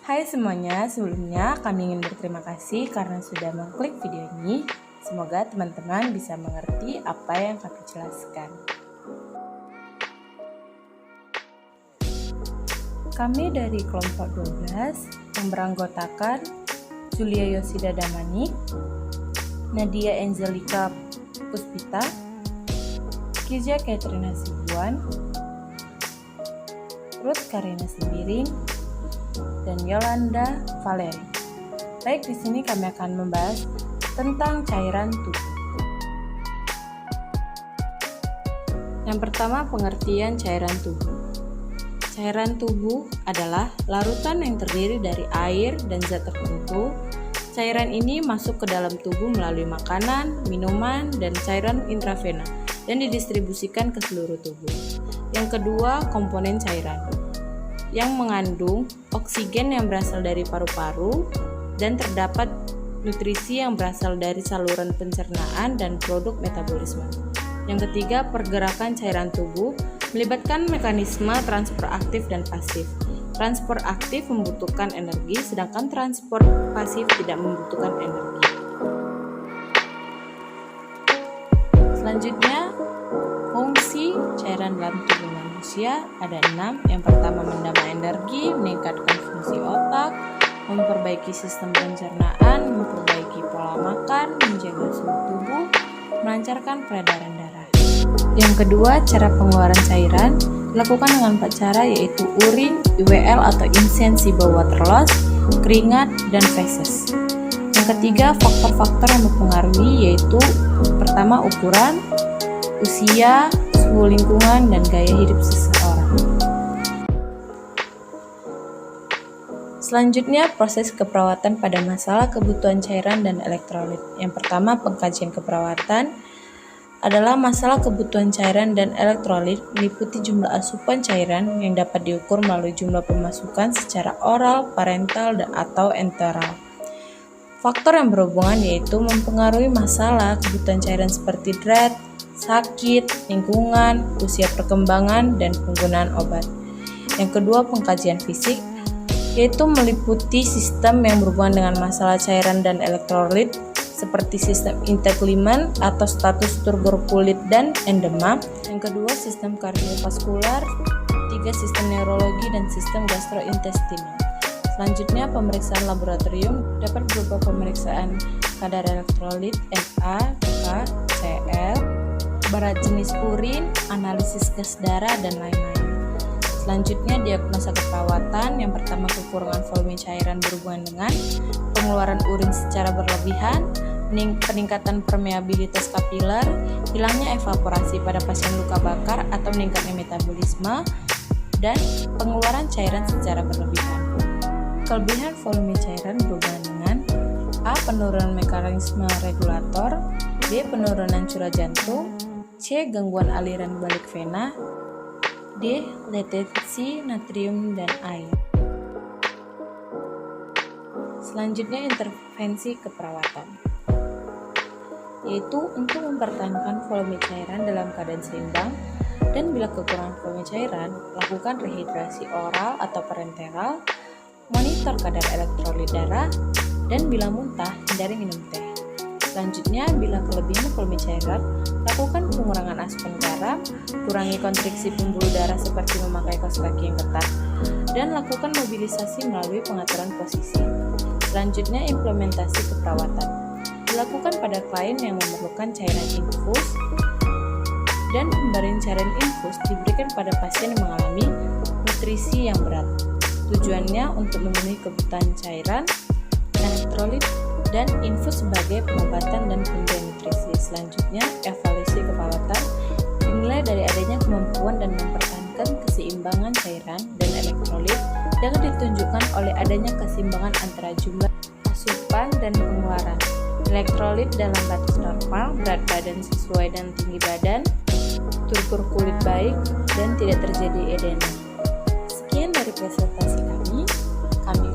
Hai semuanya, sebelumnya kami ingin berterima kasih karena sudah mengklik video ini. Semoga teman-teman bisa mengerti apa yang kami jelaskan. Kami dari kelompok 12 yang beranggotakan Julia Yosida Damanik, Nadia Angelika Puspita, Kizia Katrina Sibuan, Ruth Karina Sembiring, dan Yolanda Valeri. Baik, di sini kami akan membahas tentang cairan tubuh. Yang pertama, pengertian cairan tubuh. Cairan tubuh adalah larutan yang terdiri dari air dan zat tertentu. Cairan ini masuk ke dalam tubuh melalui makanan, minuman, dan cairan intravena dan didistribusikan ke seluruh tubuh. Yang kedua, komponen cairan yang mengandung oksigen yang berasal dari paru-paru dan terdapat nutrisi yang berasal dari saluran pencernaan dan produk metabolisme. Yang ketiga, pergerakan cairan tubuh melibatkan mekanisme transport aktif dan pasif. Transport aktif membutuhkan energi, sedangkan transport pasif tidak membutuhkan energi. Selanjutnya, fungsi cairan dalam tubuh manusia ada 6. Yang pertama, menambah energi, meningkatkan fungsi otak, memperbaiki sistem pencernaan, memperbaiki pola makan, menjaga suhu tubuh, melancarkan peredaran darah. Yang kedua, cara pengeluaran cairan dilakukan dengan 4 cara, yaitu urin, IWL atau insensible water loss, keringat, dan feses. Yang ketiga, faktor-faktor yang mempengaruhi yaitu pertama, ukuran, usia, suhu lingkungan, dan gaya hidup seseorang. Selanjutnya, proses keperawatan pada masalah kebutuhan cairan dan elektrolit. Yang pertama, pengkajian keperawatan adalah masalah kebutuhan cairan dan elektrolit meliputi jumlah asupan cairan yang dapat diukur melalui jumlah pemasukan secara oral, parental, atau enteral. Faktor yang berhubungan yaitu mempengaruhi masalah kebutuhan cairan seperti diet, sakit, lingkungan, usia perkembangan, dan penggunaan obat. Yang kedua, pengkajian fisik, yaitu meliputi sistem yang berhubungan dengan masalah cairan dan elektrolit, seperti sistem intake limen atau status turgor kulit dan endema. Yang kedua, sistem kardiovaskular, 3 sistem neurologi, dan sistem gastrointestinal. Selanjutnya, pemeriksaan laboratorium dapat berupa pemeriksaan kadar elektrolit, Na, K, Cl, berat jenis urin, analisis gas darah, dan lain-lain. Selanjutnya, diagnosa keperawatan. Yang pertama, kekurangan volume cairan berhubungan dengan pengeluaran urin secara berlebihan, peningkatan permeabilitas kapiler, hilangnya evaporasi pada pasien luka bakar atau meningkatnya metabolisme, dan pengeluaran cairan secara berlebihan. Kelebihan volume cairan berhubungan dengan A. Penurunan mekanisme regulator, B. Penurunan curah jantung, C. Gangguan aliran balik vena, D. Retensi natrium dan air. Selanjutnya, intervensi keperawatan, yaitu untuk mempertahankan volume cairan dalam keadaan seimbang, dan bila kekurangan volume cairan, lakukan rehidrasi oral atau parenteral, monitor kadar elektrolit darah, dan bila muntah, hindari minum teh. Selanjutnya, bila kelebihan volume cairan, lakukan pengurangan asupan garam, kurangi kontriksi pembuluh darah seperti memakai kaos kaki yang ketat, dan lakukan mobilisasi melalui pengaturan posisi. Selanjutnya, implementasi keperawatan dilakukan pada klien yang memerlukan cairan infus, dan pemberian cairan infus diberikan pada pasien yang mengalami nutrisi yang berat. Tujuannya untuk memenuhi kebutuhan cairan, elektrolit, dan infus sebagai pengobatan dan pemberian nutrisi. Selanjutnya, evaluasi keperawatan dinilai dari adanya kemampuan dan mempertahankan keseimbangan cairan dan elektrolit dapat ditunjukkan oleh adanya keseimbangan antara jumlah asupan dan pengeluaran. Elektrolit dalam batas normal, berat badan sesuai dengan tinggi badan, struktur kulit baik, dan tidak terjadi edema. Sekian dari presentasi kami